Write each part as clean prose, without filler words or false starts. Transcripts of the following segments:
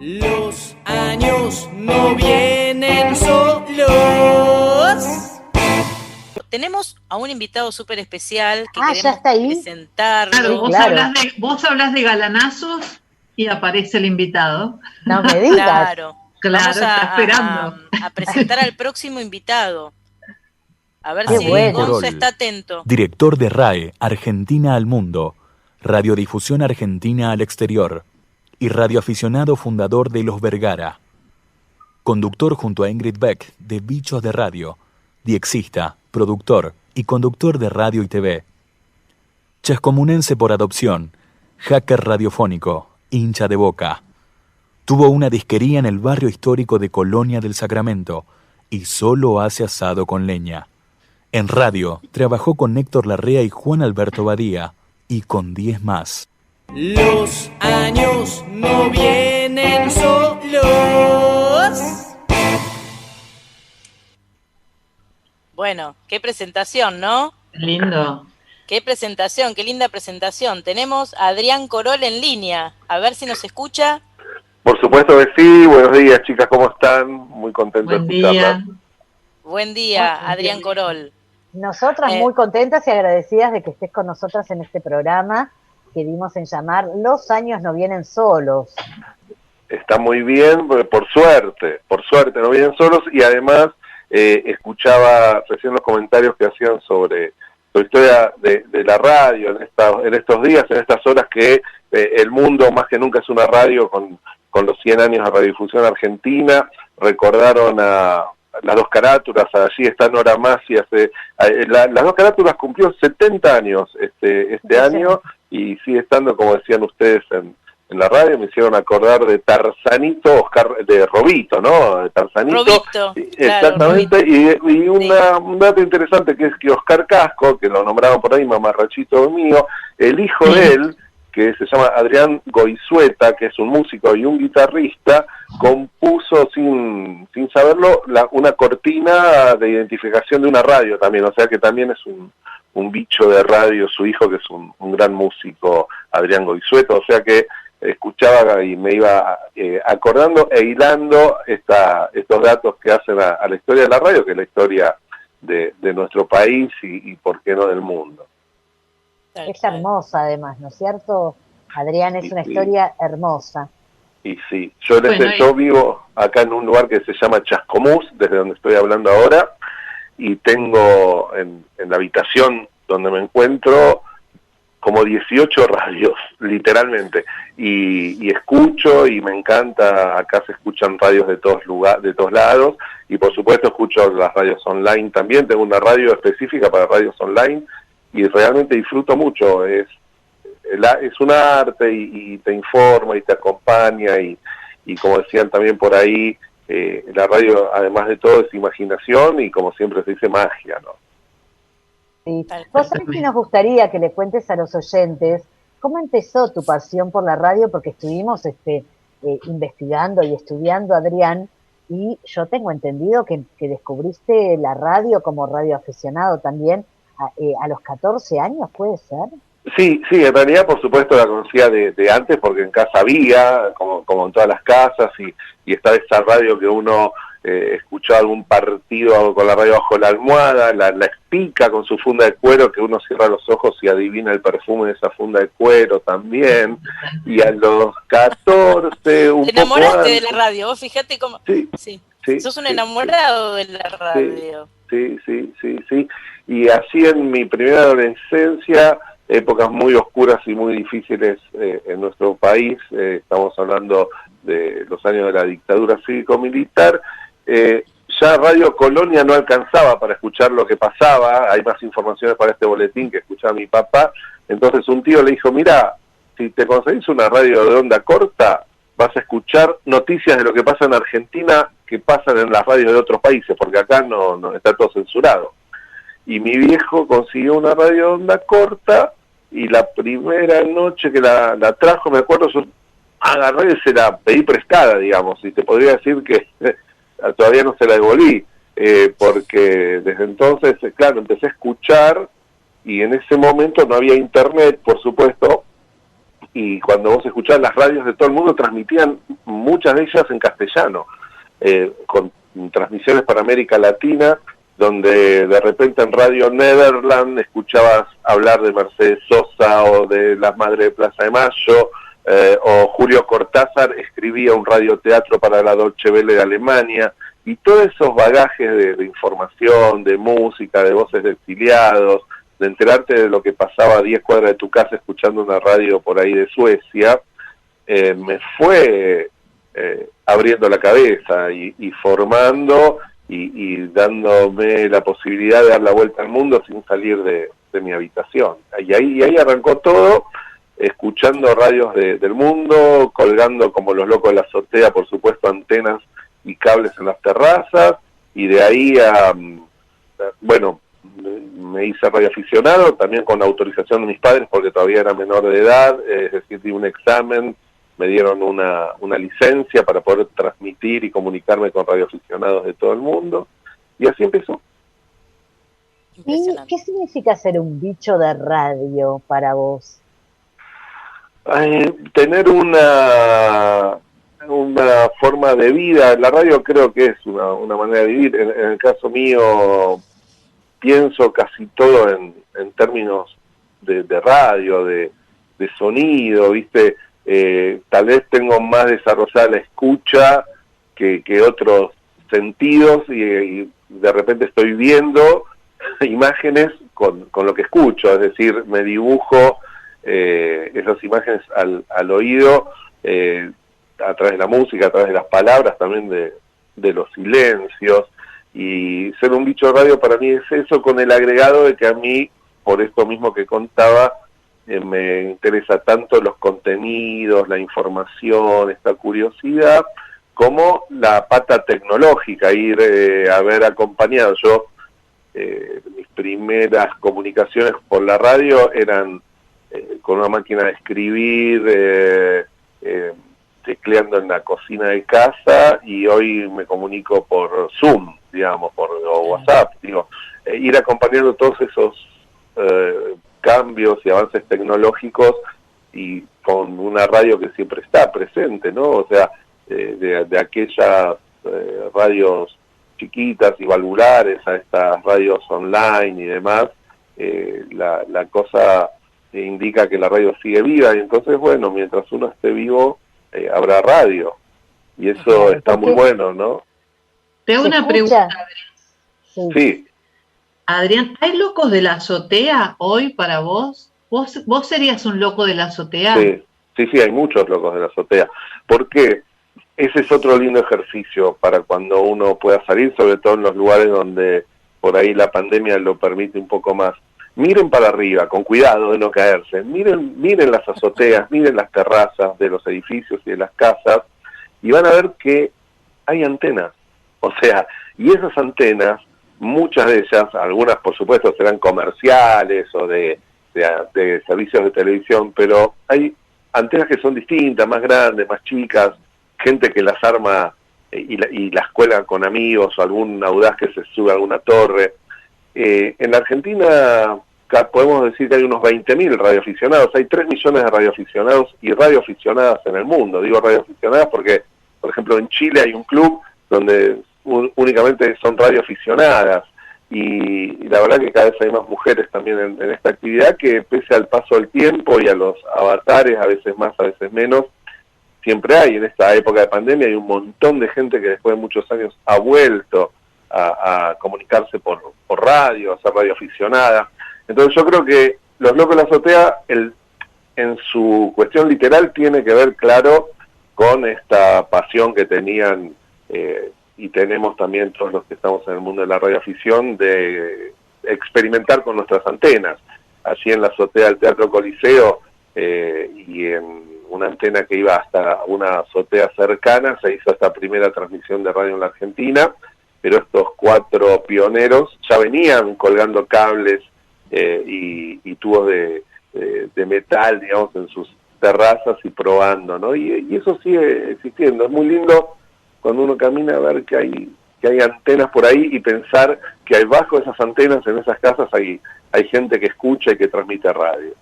Los años no vienen solos. Tenemos a un invitado súper especial que queremos ya está ahí. presentarlo. Claro, Claro. Vos hablas de galanazos y aparece el invitado. No me digas. Claro. Claro, Vamos está esperando. a presentar al próximo invitado. A ver Qué si bueno. Gonza está atento. Director de RAE, Argentina al Mundo, Radiodifusión Argentina al Exterior y radioaficionado fundador de Los Vergara. Conductor junto a Ingrid Beck de Bichos de Radio, diexista, productor y conductor de radio y TV. Chascomunense por adopción, hacker radiofónico, hincha de Boca. Tuvo una disquería en el barrio histórico de Colonia del Sacramento y solo hace asado con leña. En radio, trabajó con Héctor Larrea y Juan Alberto Badía, y con 10 más. Los años no vienen solos. Bueno, qué presentación, ¿no? Lindo. Qué presentación, qué linda presentación. Tenemos a Adrián Corol en línea. A ver si nos escucha. Por supuesto que sí. Buenos días, chicas, ¿cómo están? Muy contento Buen de escucharlas. día. Buen día, Adrián Corol. Nosotras muy contentas y agradecidas de que estés con nosotras en este programa que dimos en llamar Los años no vienen solos. Está muy bien, por suerte, no vienen solos, y además escuchaba recién los comentarios que hacían sobre la historia de la radio en estos días, en estas horas que el mundo más que nunca es una radio con los 100 años de Radiodifusión Argentina. Recordaron a las dos carátulas, allí está Nora Masi, las dos carátulas cumplió 70 años este año y sigue estando, como decían ustedes en la radio, me hicieron acordar de Tarzanito, de Robito, ¿no? De Tarzanito. Robito, exactamente, claro, Robito. Y un dato interesante que es que Oscar Casco, que lo nombraban por ahí, mamarrachito mío, el hijo de él, que se llama Adrián Goizueta, que es un músico y un guitarrista, compuso sin saberlo una cortina de identificación de una radio también, o sea que también es un bicho de radio su hijo, que es un gran músico, Adrián Goizueta, o sea que escuchaba y me iba acordando e hilando estos datos que hacen a la historia de la radio, que es la historia de nuestro país y por qué no del mundo. Es hermosa además, ¿no es cierto, Adrián? Es una historia hermosa. Y sí, yo vivo acá en un lugar que se llama Chascomús, desde donde estoy hablando ahora, y tengo en la habitación donde me encuentro como 18 radios, literalmente, y escucho y me encanta. Acá se escuchan radios de todos lados, y por supuesto escucho las radios online también. Tengo una radio específica para radios online y realmente disfruto mucho. Es un arte y te informa y te acompaña y como decían también por ahí, la radio además de todo es imaginación y, como siempre se dice, magia, ¿no? Sí. Vos sabés que nos gustaría que le cuentes a los oyentes cómo empezó tu pasión por la radio, porque estuvimos investigando y estudiando, Adrián, y yo tengo entendido que descubriste la radio como radioaficionado también a los 14 años, ¿puede ser? Sí, en realidad por supuesto la conocía de antes, porque en casa había, como en todas las casas, y estaba esa radio que uno escuchaba algún partido con la radio bajo la almohada, la expica con su funda de cuero, que uno cierra los ojos y adivina el perfume de esa funda de cuero también, y a los 14, Te enamoraste de la radio, vos fíjate cómo... Sí. Sos un enamorado de la radio. Sí, y así en mi primera adolescencia, épocas muy oscuras y muy difíciles en nuestro país, estamos hablando de los años de la dictadura cívico-militar, ya Radio Colonia no alcanzaba para escuchar lo que pasaba, hay más informaciones para este boletín que escuchaba mi papá, entonces un tío le dijo, mira, si te conseguís una radio de onda corta, vas a escuchar noticias de lo que pasa en Argentina que pasan en las radios de otros países, porque acá no está todo censurado. Y mi viejo consiguió una radio de onda corta, y la primera noche que la trajo, me acuerdo, yo agarré y se la pedí prestada, digamos, y te podría decir que todavía no se la devolví, porque desde entonces, claro, empecé a escuchar, y en ese momento no había internet, por supuesto, y cuando vos escuchabas las radios de todo el mundo, transmitían muchas de ellas en castellano, con transmisiones para América Latina, donde de repente en Radio Nederland escuchabas hablar de Mercedes Sosa o de las Madres de Plaza de Mayo, o Julio Cortázar escribía un radioteatro para la Deutsche Welle de Alemania, y todos esos bagajes de información, de música, de voces de exiliados, de enterarte de lo que pasaba a 10 cuadras de tu casa escuchando una radio por ahí de Suecia, me fue abriendo la cabeza y formando y dándome la posibilidad de dar la vuelta al mundo sin salir de mi habitación. Y ahí arrancó todo, escuchando radios del mundo, colgando como los locos de la azotea, por supuesto, antenas y cables en las terrazas, y de ahí bueno, me hice radioaficionado, también con autorización de mis padres, porque todavía era menor de edad, es decir, di un examen, me dieron una licencia para poder transmitir y comunicarme con radioaficionados de todo el mundo, y así empezó. ¿Y qué significa ser un bicho de radio para vos? Tener una forma de vida. La radio creo que es una manera de vivir. En el caso mío, pienso casi todo en términos de radio, de sonido, ¿viste? Tal vez tengo más desarrollada la escucha que otros sentidos, y de repente estoy viendo imágenes con lo que escucho, es decir, me dibujo esas imágenes al oído, a través de la música, a través de las palabras, también de los silencios, y ser un bicho de radio para mí es eso, con el agregado de que a mí, por esto mismo que contaba, me interesa tanto los contenidos, la información, esta curiosidad, como la pata tecnológica, ir haber acompañado. Yo, mis primeras comunicaciones por la radio eran con una máquina de escribir, tecleando en la cocina de casa, y hoy me comunico por Zoom, digamos, por WhatsApp, digo, ir acompañando todos esos cambios y avances tecnológicos, y con una radio que siempre está presente, ¿no? O sea, de aquellas radios chiquitas y valvulares a estas radios online y demás, la cosa indica que la radio sigue viva, y entonces, bueno, mientras uno esté vivo, habrá radio, y eso está muy bueno, ¿no? Te hago una pregunta, Adrián. Sí. Adrián, ¿hay locos de la azotea hoy para vos? ¿Vos serías un loco de la azotea? Sí, hay muchos locos de la azotea. ¿Por qué? Ese es otro lindo ejercicio para cuando uno pueda salir, sobre todo en los lugares donde por ahí la pandemia lo permite un poco más. Miren para arriba, con cuidado de no caerse. Miren las azoteas, miren las terrazas de los edificios y de las casas, y van a ver que hay antenas. O sea, y esas antenas, muchas de ellas, algunas por supuesto serán comerciales o de servicios de televisión, pero hay antenas que son distintas, más grandes, más chicas, gente que las arma y las cuelga con amigos, o algún audaz que se sube a alguna torre. En la Argentina podemos decir que hay unos 20.000 radioaficionados, hay 3 millones de radioaficionados y radioaficionadas en el mundo. Digo radioaficionadas porque, por ejemplo, en Chile hay un club donde únicamente son radioaficionadas, y la verdad que cada vez hay más mujeres también en esta actividad, que pese al paso del tiempo y a los avatares, a veces más, a veces menos, siempre hay. En esta época de pandemia hay un montón de gente que después de muchos años ha vuelto a comunicarse por radio, a ser radioaficionada. Entonces yo creo que Los Locos de la Azotea, en su cuestión literal, tiene que ver, claro, con esta pasión que tenían y tenemos también todos los que estamos en el mundo de la radioafición, de experimentar con nuestras antenas. Allí en la azotea del Teatro Coliseo, y en una antena que iba hasta una azotea cercana, se hizo esta primera transmisión de radio en la Argentina, pero estos 4 pioneros ya venían colgando cables y tubos de metal, digamos, en sus terrazas y probando, ¿no? Y eso sigue existiendo. Es muy lindo cuando uno camina a ver que hay antenas por ahí, y pensar que debajo de esas antenas, en esas casas, hay gente que escucha y que transmite radio.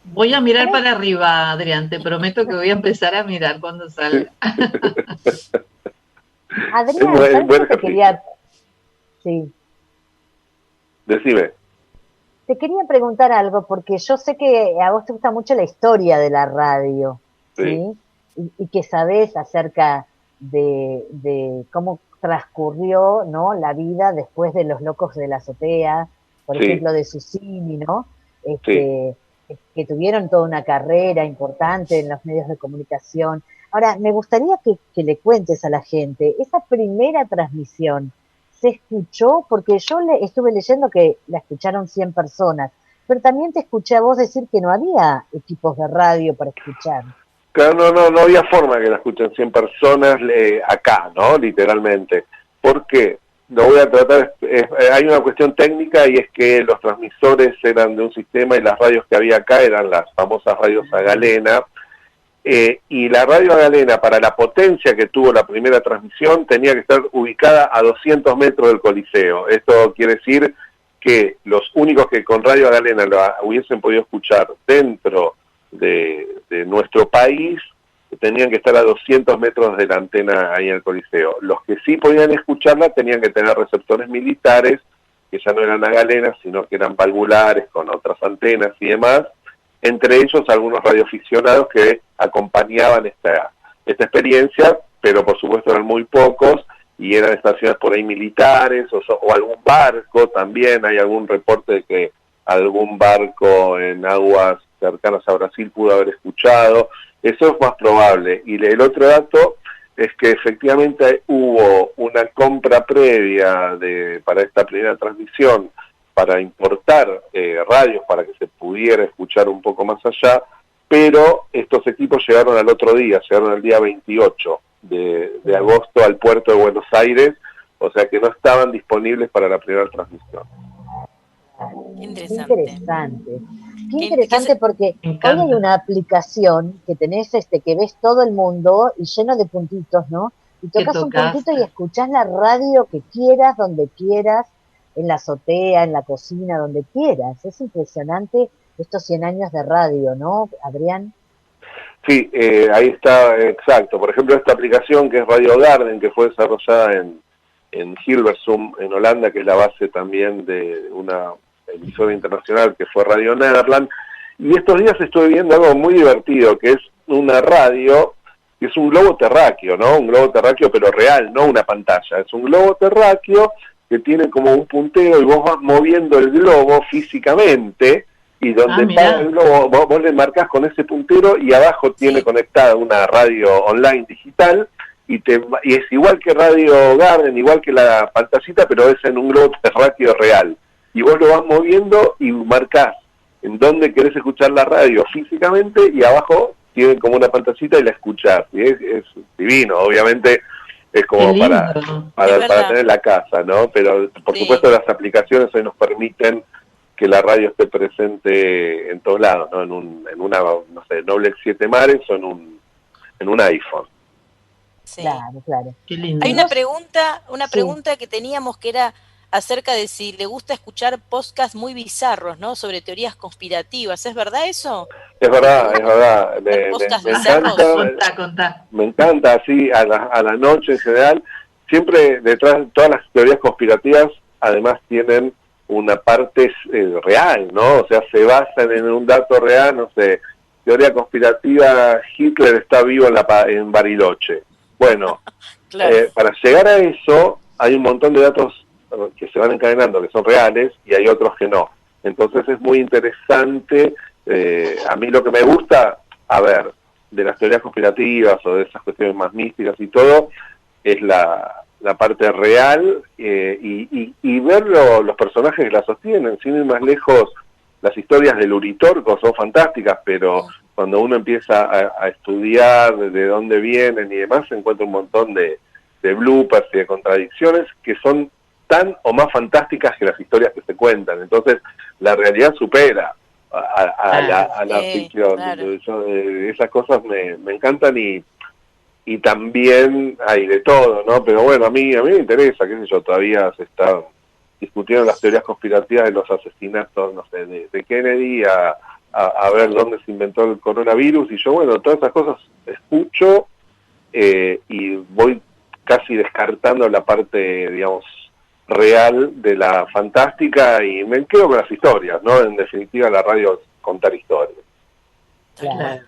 Voy a mirar para arriba, Adrián, te prometo que voy a empezar a mirar cuando salga. Adrián, ¿sabes qué te quería? Sí. Decime. Te quería preguntar algo, porque yo sé que a vos te gusta mucho la historia de la radio, ¿sí? Y que sabés acerca de cómo transcurrió, ¿no?, la vida después de Los Locos de la Azotea, por ejemplo, de Susini, ¿no? Que tuvieron toda una carrera importante en los medios de comunicación. Ahora, me gustaría que le cuentes a la gente, esa primera transmisión, ¿se escuchó? Porque yo estuve leyendo que la escucharon 100 personas, pero también te escuché a vos decir que no había equipos de radio para escuchar. Claro, no había forma que la escuchen 100 personas acá, ¿no? Literalmente. ¿Por qué? Lo voy a tratar, hay una cuestión técnica, y es que los transmisores eran de un sistema y las radios que había acá eran las famosas radios a galena, y la radio a galena, para la potencia que tuvo la primera transmisión, tenía que estar ubicada a 200 metros del Coliseo. Esto quiere decir que los únicos que con radio a galena lo hubiesen podido escuchar dentro de nuestro país tenían que estar a 200 metros de la antena ahí en el Coliseo. Los que sí podían escucharla tenían que tener receptores militares, que ya no eran a galena, sino que eran valvulares con otras antenas y demás, entre ellos algunos radioaficionados que acompañaban esta experiencia, pero por supuesto eran muy pocos, y eran estaciones por ahí militares, o algún barco también. Hay algún reporte de que algún barco en aguas cercanas a Brasil pudo haber escuchado. Eso es más probable. Y el otro dato es que efectivamente hubo una compra previa para esta primera transmisión, para importar radios para que se pudiera escuchar un poco más allá, pero estos equipos llegaron al otro día, llegaron el día 28 de agosto al puerto de Buenos Aires, o sea que no estaban disponibles para la primera transmisión. Qué interesante, porque hoy hay una aplicación que tenés, que ves todo el mundo y lleno de puntitos, ¿no? Y tocas un puntito y escuchás la radio que quieras, donde quieras, en la azotea, en la cocina, donde quieras. Es impresionante estos 100 años de radio, ¿no, Adrián? Sí, ahí está, exacto. Por ejemplo, esta aplicación que es Radio Garden, que fue desarrollada en Hilversum, en Holanda, que es la base también de una emisora internacional que fue Radio Nederland. Y estos días estoy viendo algo muy divertido, que es una radio, que es un globo terráqueo, ¿no? Un globo terráqueo pero real, no una pantalla. Es un globo terráqueo que tiene como un puntero y vos vas moviendo el globo físicamente, y donde para el globo vos le marcás con ese puntero, y abajo tiene conectada una radio online digital, y es igual que Radio Garden, igual que la pantallita, pero es en un globo terráqueo real. Y vos lo vas moviendo y marcás en dónde querés escuchar la radio físicamente, y abajo tiene como una pantallita y la escuchás. Y es divino, obviamente es como para tener en la casa, ¿no? Pero por supuesto las aplicaciones hoy nos permiten que la radio esté presente en todos lados, ¿no? En una, no sé, Noblex 7 Mares o en un iPhone. Sí. Claro. Qué lindo. Hay una pregunta que teníamos, que era acerca de si le gusta escuchar podcasts muy bizarros, ¿no? Sobre teorías conspirativas. ¿Es verdad eso? Es verdad. Me encanta, así, a la noche en general. Siempre detrás de todas las teorías conspirativas, además tienen una parte real, ¿no? O sea, se basan en un dato real, no sé, teoría conspirativa, Hitler está vivo en Bariloche. Bueno, claro. Para llegar a eso hay un montón de datos que se van encadenando, que son reales, y hay otros que no. Entonces es muy interesante. A mí lo que me gusta, de las teorías conspirativas o de esas cuestiones más místicas y todo, es la parte real, y ver los personajes que la sostienen. Sin ir más lejos, las historias del Uritorco son fantásticas, pero cuando uno empieza a estudiar de dónde vienen y demás, se encuentra un montón de bloopers y de contradicciones que son tan o más fantásticas que las historias que se cuentan. Entonces la realidad supera a la ficción. Claro. Esas cosas me encantan, y también hay de todo, ¿no? Pero bueno, a mí me interesa, qué sé yo, todavía se están discutiendo las teorías conspirativas de los asesinatos, no sé, de Kennedy a ver dónde se inventó el coronavirus, y yo, bueno, todas esas cosas escucho y voy casi descartando la parte, digamos, real de la fantástica, y me quedo con las historias, ¿no? En definitiva, la radio es contar historias. Claro.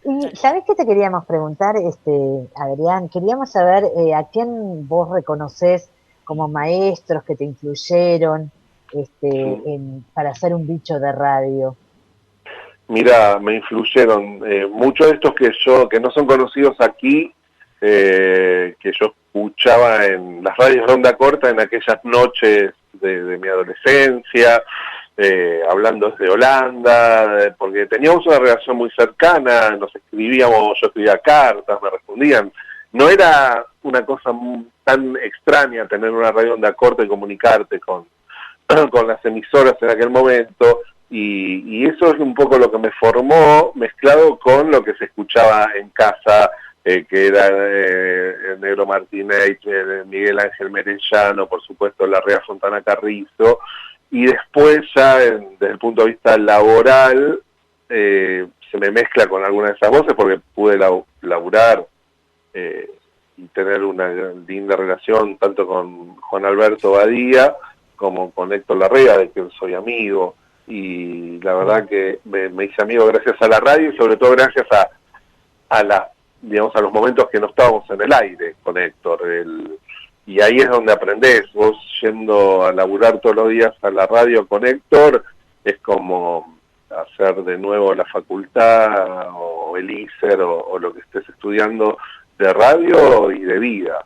Y ¿sabés qué te queríamos preguntar, Adrián? Queríamos saber a quién vos reconocés como maestros que te influyeron para ser un bicho de radio. Mira, me influyeron muchos de estos que no son conocidos aquí, que yo escuchaba en las radios de onda corta en aquellas noches de mi adolescencia, hablando desde Holanda, porque teníamos una relación muy cercana, nos escribíamos, yo escribía cartas, me respondían. No era una cosa tan extraña tener una radio de onda corta y comunicarte con las emisoras en aquel momento, y eso es un poco lo que me formó, mezclado con lo que se escuchaba en casa, que era el Negro Martínez, Miguel Ángel Merellano, por supuesto Larrea Fontana Carrizo, y después ya desde el punto de vista laboral se me mezcla con algunas de esas voces, porque pude laburar y tener una linda relación tanto con Juan Alberto Badía como con Héctor Larrea, de quien soy amigo, y la verdad que me hice amigo gracias a la radio, y sobre todo gracias a los momentos que no estábamos en el aire con Héctor, y ahí es donde aprendés. Vos yendo a laburar todos los días a la radio con Héctor, es como hacer de nuevo la facultad, o el ISER, o lo que estés estudiando de radio y de vida.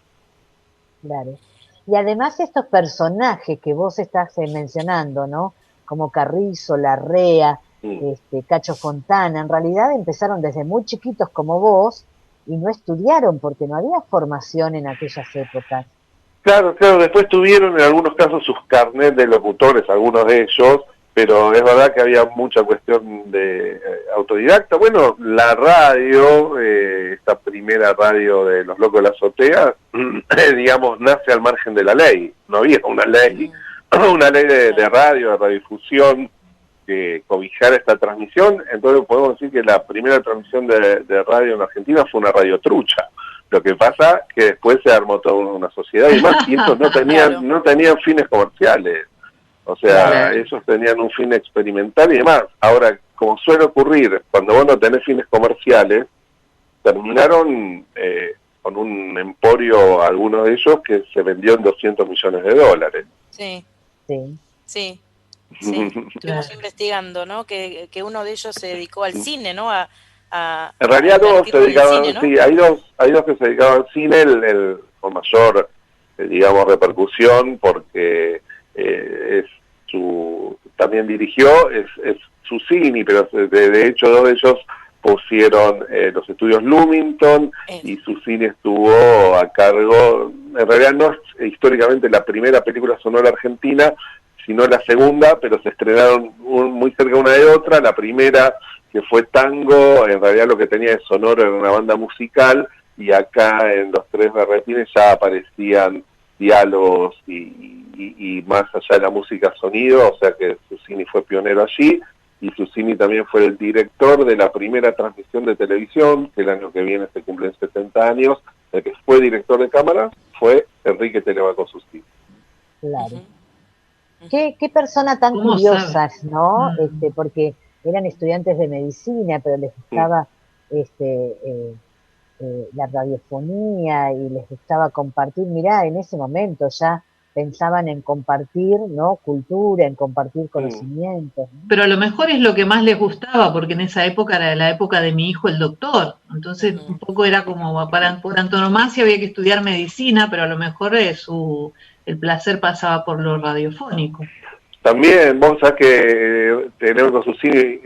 Claro. Y además estos personajes que vos estás mencionando, ¿no? Como Carrizo, Larrea, Cacho Fontana, en realidad empezaron desde muy chiquitos como vos y no estudiaron porque no había formación en aquellas épocas. Claro, después tuvieron en algunos casos sus carnets de locutores, algunos de ellos, pero es verdad que había mucha cuestión de autodidacta. Bueno, la radio, esta primera radio de Los Locos de la Azotea, digamos, nace al margen de la ley. No había una ley de radio, de radiodifusión, que cobijara esta transmisión. Entonces podemos decir que la primera transmisión de radio en Argentina fue una radio trucha. Lo que pasa que después se armó toda una sociedad y más, y estos no tenían fines comerciales. O sea, ellos tenían un fin experimental y demás. Ahora, como suele ocurrir, cuando vos no tenés fines comerciales, terminaron con un emporio, algunos de ellos, que se vendió en $200 millones. Sí. Sí. Sí. Estuvimos investigando, ¿no? Que uno de ellos se dedicó al cine, ¿no? En realidad dos se dedicaban, cine, ¿no? Sí, hay dos que se dedicaban al cine, el con mayor, digamos, repercusión, porque también dirigió, es Susini, pero de hecho dos de ellos pusieron los estudios Lumington, y Susini estuvo a cargo, en realidad no es históricamente la primera película sonora argentina, sino la segunda, pero se estrenaron muy cerca una de otra. La primera, que fue Tango, en realidad lo que tenía de sonoro era una banda musical, y acá en Los Tres Berretines ya aparecían diálogos y más allá de la música, sonido, o sea que Susini fue pionero allí, y Susini también fue el director de la primera transmisión de televisión, que el año que viene se cumplen 70 años, el que fue director de cámaras fue Enrique Telemaco Susini. Claro. Qué persona tan curiosas, ¿no? Porque eran estudiantes de medicina, pero les gustaba la radiofonía y les gustaba compartir. Mirá, en ese momento ya pensaban en compartir, ¿no? Cultura, en compartir conocimientos, ¿no? Pero a lo mejor es lo que más les gustaba, porque en esa época era la época de mi hijo el doctor, entonces un poco era como por antonomasia había que estudiar medicina, pero a lo mejor el placer pasaba por lo radiofónico. También, vos sabés que Telemaco Susini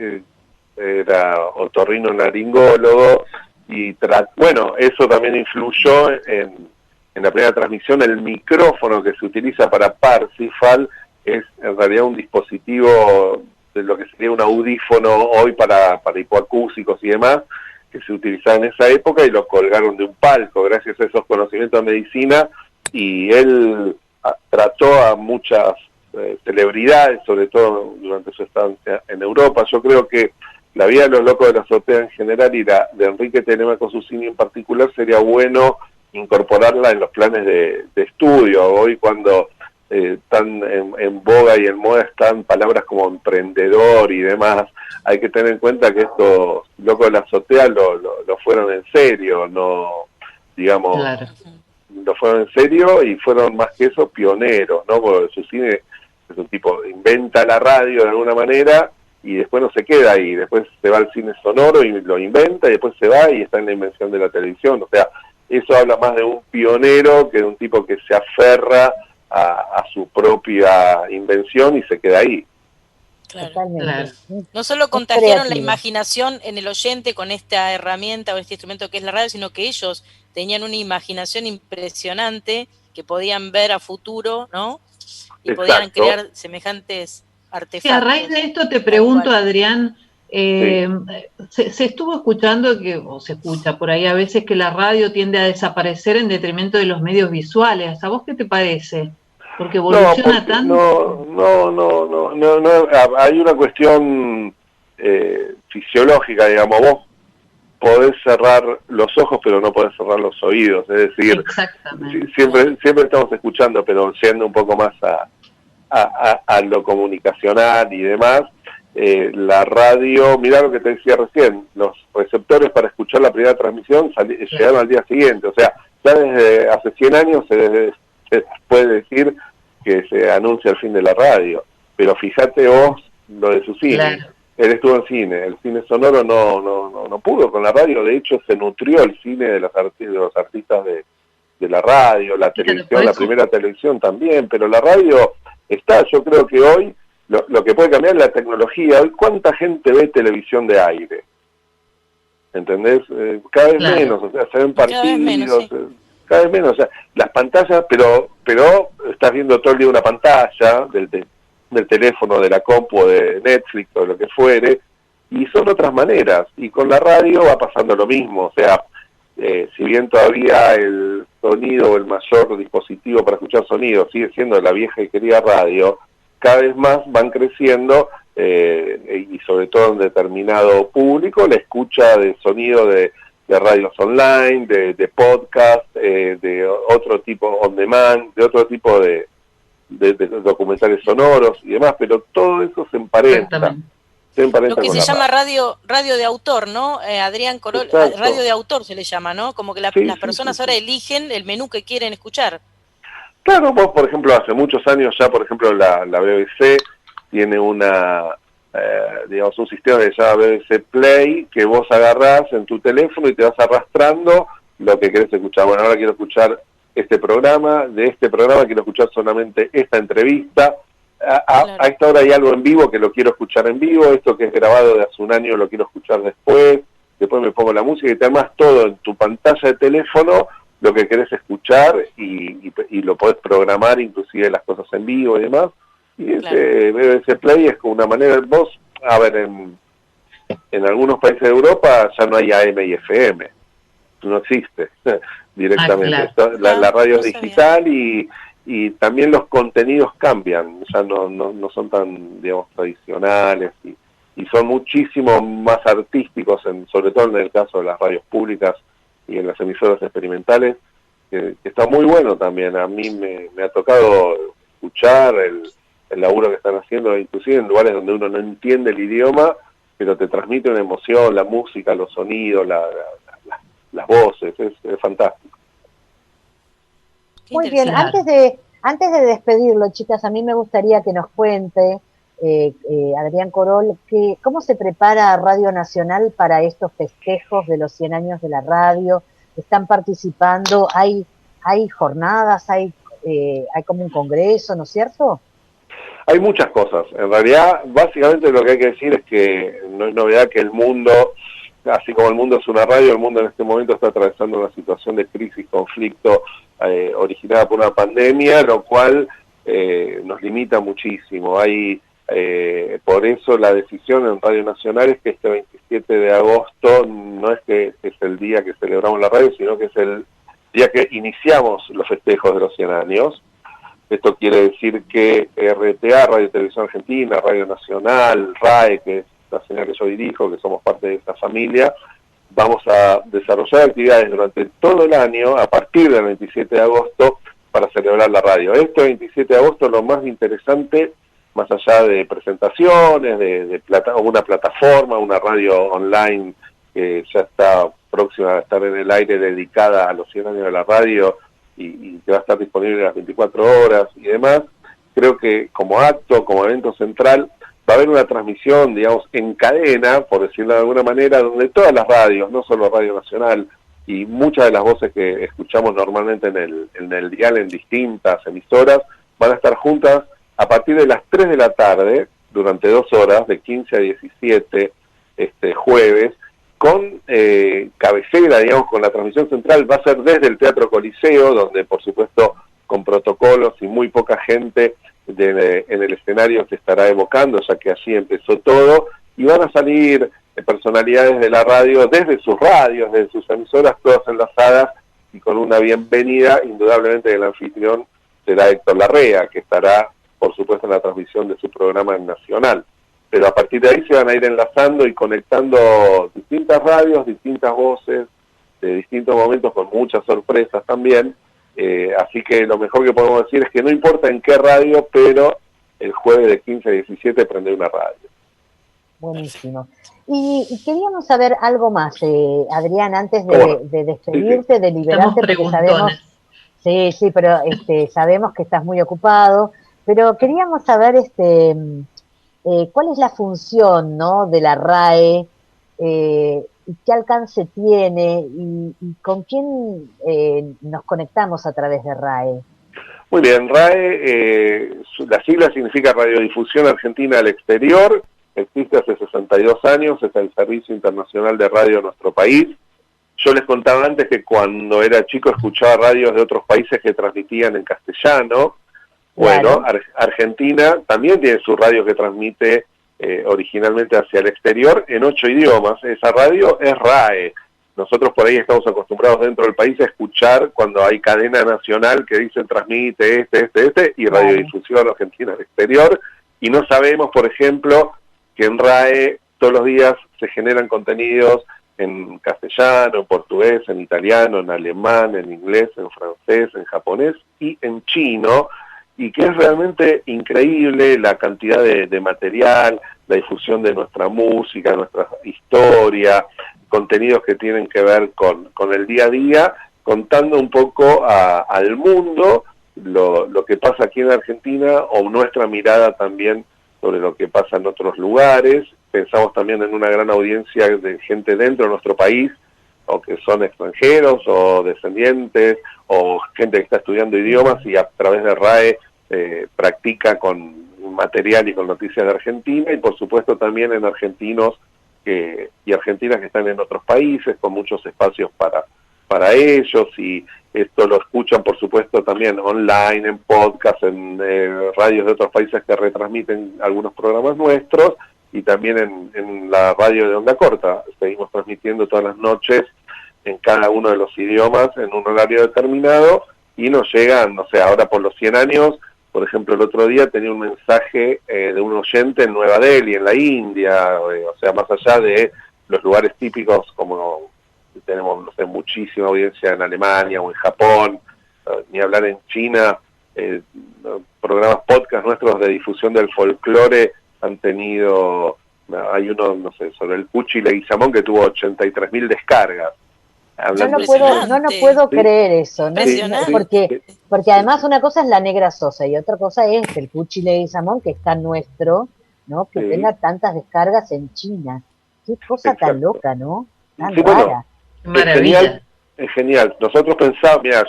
era otorrinolaringólogo, y bueno, eso también influyó en la primera transmisión. El micrófono que se utiliza para Parsifal es en realidad un dispositivo de lo que sería un audífono hoy para hipoacúsicos y demás, que se utilizaba en esa época, y lo colgaron de un palco gracias a esos conocimientos de medicina, y él trató a muchas celebridades, sobre todo durante su estancia en Europa. Yo creo que la vida de los locos de la azotea en general y la de Enrique Telemaco Susini en particular sería bueno incorporarla en los planes de estudio. Hoy cuando están en boga y en moda están palabras como emprendedor y demás, hay que tener en cuenta que estos locos de la azotea lo fueron en serio, no, digamos, claro, lo fueron en serio y fueron más que eso pioneros, ¿no? Porque Susini es un tipo, inventa la radio de alguna manera y después no se queda ahí, después se va al cine sonoro y lo inventa y después se va y está en la invención de la televisión. O sea, eso habla más de un pionero que de un tipo que se aferra a su propia invención y se queda ahí. Claro. claro. No solo contagiaron la imaginación en el oyente con esta herramienta o este instrumento que es la radio, sino que ellos tenían una imaginación impresionante que podían ver a futuro, ¿no? Y Exacto. podían crear semejantes artefactos. Sí, a raíz de esto te pregunto, Adrián, se estuvo escuchando o se escucha por ahí a veces que la radio tiende a desaparecer en detrimento de los medios visuales. ¿A vos qué te parece? Porque evoluciona tanto. No, hay una cuestión fisiológica, digamos, vos podés cerrar los ojos pero no podés cerrar los oídos, es decir, siempre estamos escuchando, pero siendo un poco más a lo comunicacional y demás. La radio, mirá lo que te decía recién, los receptores para escuchar la primera transmisión llegaron al día siguiente, o sea, ya desde hace 100 años se puede decir que se anuncia el fin de la radio, pero fíjate vos lo de Susini, claro. Él estuvo en cine, el cine sonoro no pudo con la radio, de hecho se nutrió el cine de los artistas de la radio, la televisión, la primera televisión también, pero la radio está, yo creo que hoy lo que puede cambiar es la tecnología. Hoy, ¿cuánta gente ve televisión de aire? ¿Entendés? Cada vez menos, o sea, se ven partidos, cada vez menos, o sea, las pantallas, pero estás viendo todo el día una pantalla del teléfono, de la compu, de Netflix o de lo que fuere, y son otras maneras, y con la radio va pasando lo mismo, o sea, si bien todavía el sonido o el mayor dispositivo para escuchar sonido sigue siendo la vieja y querida radio, cada vez más van creciendo y sobre todo en determinado público la escucha de sonido de radios online, de podcast, de otro tipo on demand, de otro tipo de documentales sonoros y demás, pero todo eso se emparenta. Lo que se llama radio de autor, ¿no? Adrián Corol, radio de autor se le llama, ¿no? Como que las personas ahora eligen el menú que quieren escuchar. Claro, vos, por ejemplo, hace muchos años ya, por ejemplo, la BBC tiene un sistema que se llama BBC Play, que vos agarrás en tu teléfono y te vas arrastrando lo que querés escuchar. Bueno, ahora quiero escuchar este programa, de este programa quiero escuchar solamente esta entrevista. A esta hora hay algo en vivo que lo quiero escuchar en vivo, esto que es grabado de hace un año lo quiero escuchar después me pongo la música y te armas todo en tu pantalla de teléfono, lo que querés escuchar y lo podés programar, inclusive las cosas en vivo y demás. Y ese BBC Play es como una manera, vos, a ver, en algunos países de Europa ya no hay AM y FM, no existe directamente. La radio es digital y también los contenidos cambian, ya no son tan, digamos, tradicionales y son muchísimo más artísticos, sobre todo en el caso de las radios públicas y en las emisoras experimentales, que está muy bueno también. A mí me ha tocado escuchar el laburo que están haciendo, inclusive en lugares donde uno no entiende el idioma, pero te transmite una emoción, la música, los sonidos, las voces, es fantástico. Muy bien, antes de despedirlo, chicas, a mí me gustaría que nos cuente Adrián Corol, ¿cómo se prepara Radio Nacional para estos festejos de los 100 años de la radio? ¿Están participando? ¿Hay jornadas? ¿Hay como un congreso, no es cierto? Hay muchas cosas. En realidad, básicamente lo que hay que decir es que no es novedad que el mundo, así como el mundo es una radio, el mundo en este momento está atravesando una situación de crisis, conflicto, originada por una pandemia, lo cual nos limita muchísimo. Por eso la decisión en Radio Nacional es que este 27 de agosto no es que es el día que celebramos la radio, sino que es el día que iniciamos los festejos de los 100 años. Esto quiere decir que RTA, Radio Televisión Argentina, Radio Nacional, RAE, que es la señal que yo dirijo, que somos parte de esta familia, vamos a desarrollar actividades durante todo el año, a partir del 27 de agosto, para celebrar la radio. Este 27 de agosto lo más interesante, más allá de presentaciones, de una plataforma, una radio online que ya está próxima a estar en el aire, dedicada a los 100 años de la radio y que va a estar disponible las 24 horas y demás. Creo que como acto, como evento central, va a haber una transmisión, digamos, en cadena, por decirlo de alguna manera, donde todas las radios, no solo Radio Nacional, y muchas de las voces que escuchamos normalmente en el dial, en distintas emisoras, van a estar juntas a partir de las 3 de la tarde, durante 2 horas, de 15 a 17, jueves, con cabecera, digamos, con la transmisión central. Va a ser desde el Teatro Coliseo, donde, por supuesto, con protocolos y muy poca gente en el escenario se estará evocando, ya que así empezó todo, y van a salir personalidades de la radio desde sus radios, desde sus emisoras, todas enlazadas, y con una bienvenida, indudablemente, del anfitrión será Héctor Larrea, que estará, por supuesto, en la transmisión de su programa nacional. Pero a partir de ahí se van a ir enlazando y conectando distintas radios, distintas voces, de distintos momentos, con muchas sorpresas también. Así que lo mejor que podemos decir es que no importa en qué radio, pero el jueves de 15 a 17 prende una radio. Buenísimo. Y queríamos saber algo más, Adrián, antes de despedirte, sí, de liberarte, porque sabemos... Sí, pero sabemos que estás muy ocupado, pero queríamos saber cuál es la función, ¿no?, de la RAE, y qué alcance tiene, y con quién nos conectamos a través de RAE. Muy bien, RAE, la sigla significa Radiodifusión Argentina al Exterior, existe hace 62 años, es el servicio internacional de radio de nuestro país. Yo les contaba antes que cuando era chico escuchaba radios de otros países que transmitían en castellano. Bueno, claro. Argentina también tiene su radio que transmite originalmente hacia el exterior en 8 idiomas. Esa radio es RAE. Nosotros por ahí estamos acostumbrados dentro del país a escuchar cuando hay cadena nacional que dicen transmite y Radiodifusión Argentina al Exterior, y no sabemos, por ejemplo, que en RAE todos los días se generan contenidos en castellano, en portugués, en italiano, en alemán, en inglés, en francés, en japonés y en chino, y que es realmente increíble la cantidad de material, la difusión de nuestra música, nuestra historia, contenidos que tienen que ver con el día a día, contando un poco al mundo lo que pasa aquí en Argentina, o nuestra mirada también sobre lo que pasa en otros lugares. Pensamos también en una gran audiencia de gente dentro de nuestro país, o que son extranjeros, o descendientes, o gente que está estudiando idiomas y a través de RAE practica con material y con noticias de Argentina, y por supuesto también en argentinos y argentinas que están en otros países, con muchos espacios para ellos, y esto lo escuchan por supuesto también online, en podcast, en radios de otros países que retransmiten algunos programas nuestros, y también en la radio de onda corta. Seguimos transmitiendo todas las noches en cada uno de los idiomas en un horario determinado, y nos llegan, no sé, ahora por los 100 años, por ejemplo, el otro día tenía un mensaje de un oyente en Nueva Delhi, en la India, o sea, más allá de los lugares típicos, como tenemos, no sé, muchísima audiencia en Alemania o en Japón, ni hablar en China, programas podcast nuestros de difusión del folclore han tenido, hay uno, no sé, sobre el Puchi Leguizamón que tuvo 83.000 descargas. Yo no puedo creer eso, ¿no? Sí, porque además una cosa es la Negra Sosa y otra cosa es el Puchi Leguizamón, que está nuestro, ¿no? Que tenga tantas descargas en China. Qué cosa tan loca, ¿no? Tan rara. Bueno, es genial. Nosotros pensamos, mira,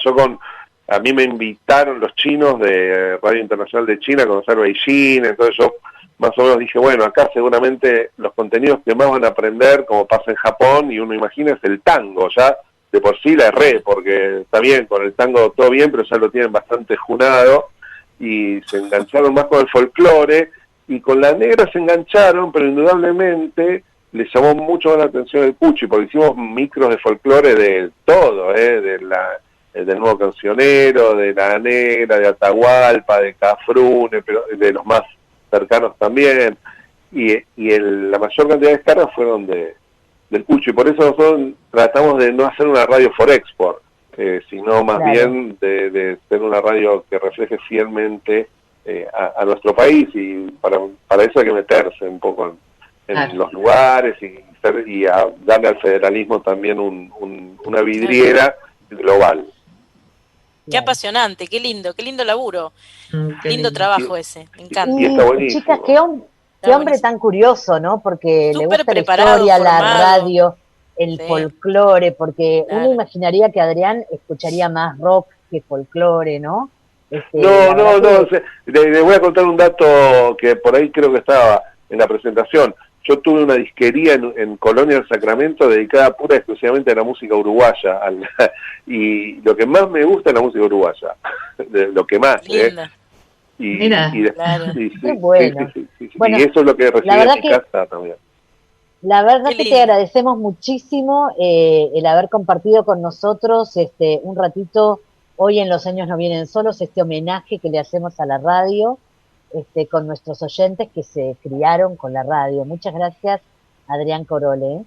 a mí me invitaron los chinos de Radio Internacional de China a conocer Beijing, entonces yo más o menos dije, bueno, acá seguramente los contenidos que más van a aprender, como pasa en Japón, y uno imagina, es el tango. Ya de por sí la erré, porque está bien, con el tango todo bien, pero ya lo tienen bastante junado, y se engancharon más con el folclore, y con la negra se engancharon, pero indudablemente les llamó mucho más la atención el Puchi, porque hicimos micros de folclore de todo, de del Nuevo Cancionero, de La Negra, de Atahualpa, de Cafrune, pero de los más cercanos también, y la mayor cantidad de descargas fueron del Cucho, y por eso nosotros tratamos de no hacer una radio for export, sino más bien de ser una radio que refleje fielmente a nuestro país, y para eso hay que meterse un poco en los lugares y a darle al federalismo también una vidriera global. Qué apasionante, qué lindo laburo, qué lindo trabajo ese, me encanta. Y está buenísimo. Chicas, qué hombre tan curioso, ¿no? Porque le gusta la historia, formado, la radio, el folclore, porque uno imaginaría que Adrián escucharía más rock que folclore, ¿no? No, le voy a contar un dato que por ahí creo que estaba en la presentación. Yo tuve una disquería en Colonia del Sacramento dedicada pura y exclusivamente a la música uruguaya, y lo que más me gusta es la música uruguaya, lo que más. Mira, bueno. Y eso es lo que recibí en mi casa también. La verdad que te agradecemos muchísimo el haber compartido con nosotros un ratito hoy en Los Años No Vienen Solos, este homenaje que le hacemos a la radio, con nuestros oyentes que se criaron con la radio. Muchas gracias, Adrián Corole.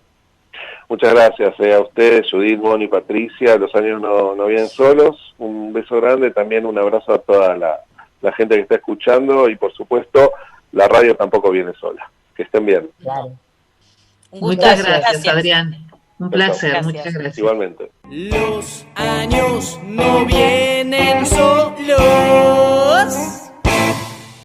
Muchas gracias a ustedes, Judith, Moni, Patricia. Los años no vienen solos. Un beso grande, también un abrazo a toda la gente que está escuchando, y por supuesto, la radio tampoco viene sola. Que estén bien. Claro. Muchas gracias, Adrián. Un placer, muchas gracias. Igualmente. Los años no vienen solos.